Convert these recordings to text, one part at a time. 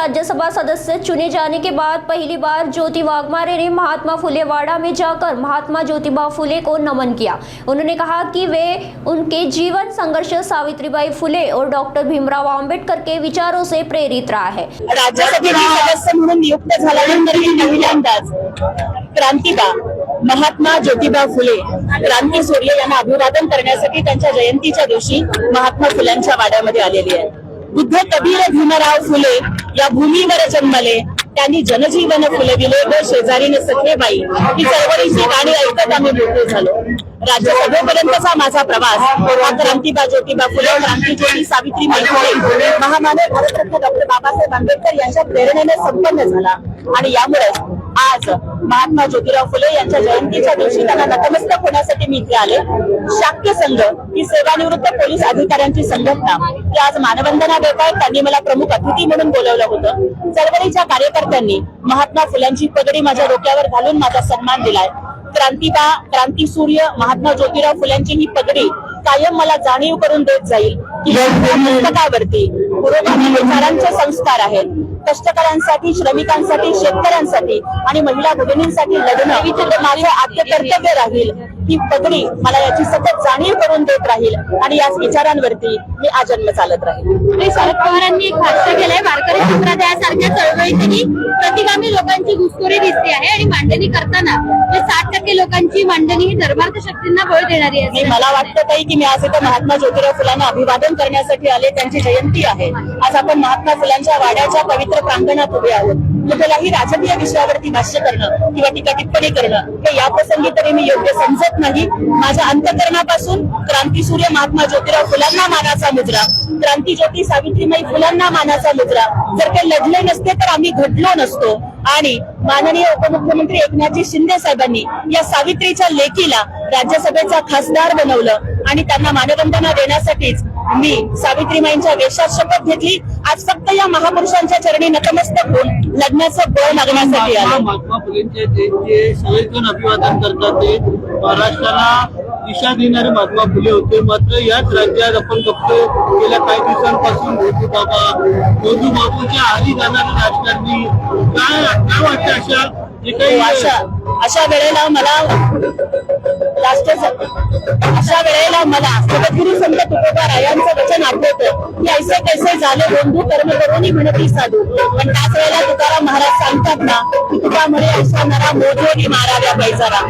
राज्यसभा सदस्य चुने जाने के बाद पहली बार ज्योति वाघमारे ने महात्मा फुले वाड़ा में जाकर महात्मा ज्योतिबा फुले को नमन किया। उन्होंने कहा कि वे उनके जीवन संघर्ष सावित्रीबाई फुले और डॉक्टर भीमराव आंबेडकर के विचारों से प्रेरित रहा है। राज्यसभेचे सदस्य म्हणून नियुक्त झाल्यानंतर पहिल्यांदाच क्रांतिबा महात्मा ज्योतिबा फुले क्रांती सूर्य यांना अभिवादन करण्यासाठी त्यांच्या जयंतीच्या दिवशी महात्मा फुल्यांच्या वाड्यामध्ये आलेली आहे। बुद्ध कबीर भीमराव फुले या भूमीवर जन्मले, त्यांनी जनजीवन फुलविले व शेजारीने सखेबाई ही चळवळीची गाणी ऐकत आम्ही मोठे झालो। राज्यसभेपर्यंतचा माझा प्रवास हा क्रांतिबा ज्योतिबा फुले, क्रांतीज्योती सावित्रीबाई फुले, महामानव भारतरत्न डॉक्टर बाबासाहेब आंबेडकर यांच्या प्रेरणेने संपन्न झाला आणि यामुळे आज महात्मा ज्योतिराव फुले यांच्या जयंतीच्या दिवशी त्यांना नतमस्तक होण्यासाठी मी इथे आले। शाक्य संघ ही सेवानिवृत्त पोलीस अधिकाऱ्यांची संघटना ती आज मानवंदना देत आहे। त्यांनी मला प्रमुख अतिथी म्हणून बोलवलं होतं। चळवळीच्या कार्यकर्त्यांनी महात्मा फुल्यांची पगडी माझ्या डोक्यावर घालून माझा सन्मान दिलाय। क्रांतिबा, क्रांती सूर्य महात्मा ज्योतिराव फुल्यांची ही पगडी कायम मला जाणीव करून देत जाईल की पुस्तकावरती पुरोगामी विचारांचे संस्कार आहेत। कष्टकऱ्यांसाठी, श्रमिकांसाठी, शेतकऱ्यांसाठी आणि महिला भगिनींसाठी लढणं माझे आद्य कर्तव्य राहील। ही पगडी मला याची सतत जाणीव करून देत राहील आणि याच विचारांवरती मी आजन्म चालत राहील। शरद पवारांनी एक भाष्य केलंय, वारकरी संप्रदायासारख्या चळवळीतही प्रतिगामी लोकांची घुसखोरी दिसते आहे आणि मांडणी करताना 60% लोकांची मांडणी ही धर्मार्थ शक्तींना बळ देणारी आहे। मला वाटतं ताई की मी आज इथं महात्मा ज्योतिराव फुलांना अभिवादन करण्यासाठी आले। त्यांची जयंती आहे। आज आपण महात्मा फुलांच्या वाड्याच्या पवित्र प्रांगणात उभे आहोत। कुठल्याही राजकीय विषयावरती भाष्य करणं किंवा टीका टिप्पणी करणं हे या प्रसंगी तरी मी योग्य समजत नाही। माझ्या अंतःकरणापासून क्रांतीसूर्य महात्मा ज्योतिराव फुलांना मानाचा मुजरा, क्रांतीज्योती सावित्रीबाई फुलांना मानाचा मुजरा। जर ते लढले नसते तर आम्ही घडलो नसतो। आणि माननीय उपमुख्यमंत्री एकनाथजी शिंदे साहेबांनी या सावित्रीच्या लेकीला राज्यसभेचा खासदार बनवलं आणि त्यांना मानवंदना देण्यासाठीच मी सावित्रीबाईंच्या वेशात शपथ घेतली। आज फक्त या महापुरुषांच्या चरणी नतमस्तक होऊन लढण्याचं बळ मागण्यासाठी आले। महात्मा फुलेंचे जे सगळेजण अभिवादन करतात ते महाराष्ट्राला दिशा देणारे महात्मा फुले होते। मात्र याच राज्यात आपण बघतोय गेल्या काही दिवसांपासून मोदू बाबूच्या आधी जाणारे राजकारणी काय वाटतं अशा जे काही अशा वेळेला मला जगद्गुरु संत तुकोबारायांचं वचन आठवतं की ऐसे कैसे झाले बंधू कर्म करून म्हणती साधू। पण त्याच वेळेला तुकाराम महाराज सांगतात ना की तुका म्हणे अशा नरा मोजोनी माराव्या पैजारा।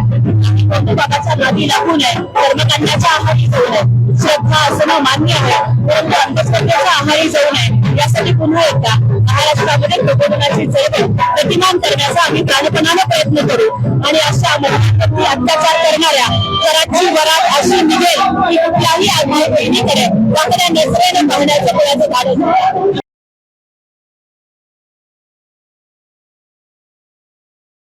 बंधू बाबाच्या नादी लागू नये, कर्मकांडाच्या आहारी जाऊ नये। श्रद्धा असणं मान्य आहे, परंतु अंधश्रद्धेच्या आहारी जाऊ नये। यासाठी पुन्हा एकदा महाराष्ट्रामध्ये प्रबोधनाची चळवळ गतिमान करण्याचा आम्ही प्राणपणाने प्रयत्न करू आणि अशा महिलांवरती अत्याचार करणाऱ्या कराची वरात अशी निघेल की कुठल्याही आज्ञा बहिणीकडे वाकड्या नेसरेने पाहण्याचं कोणाचं धाडस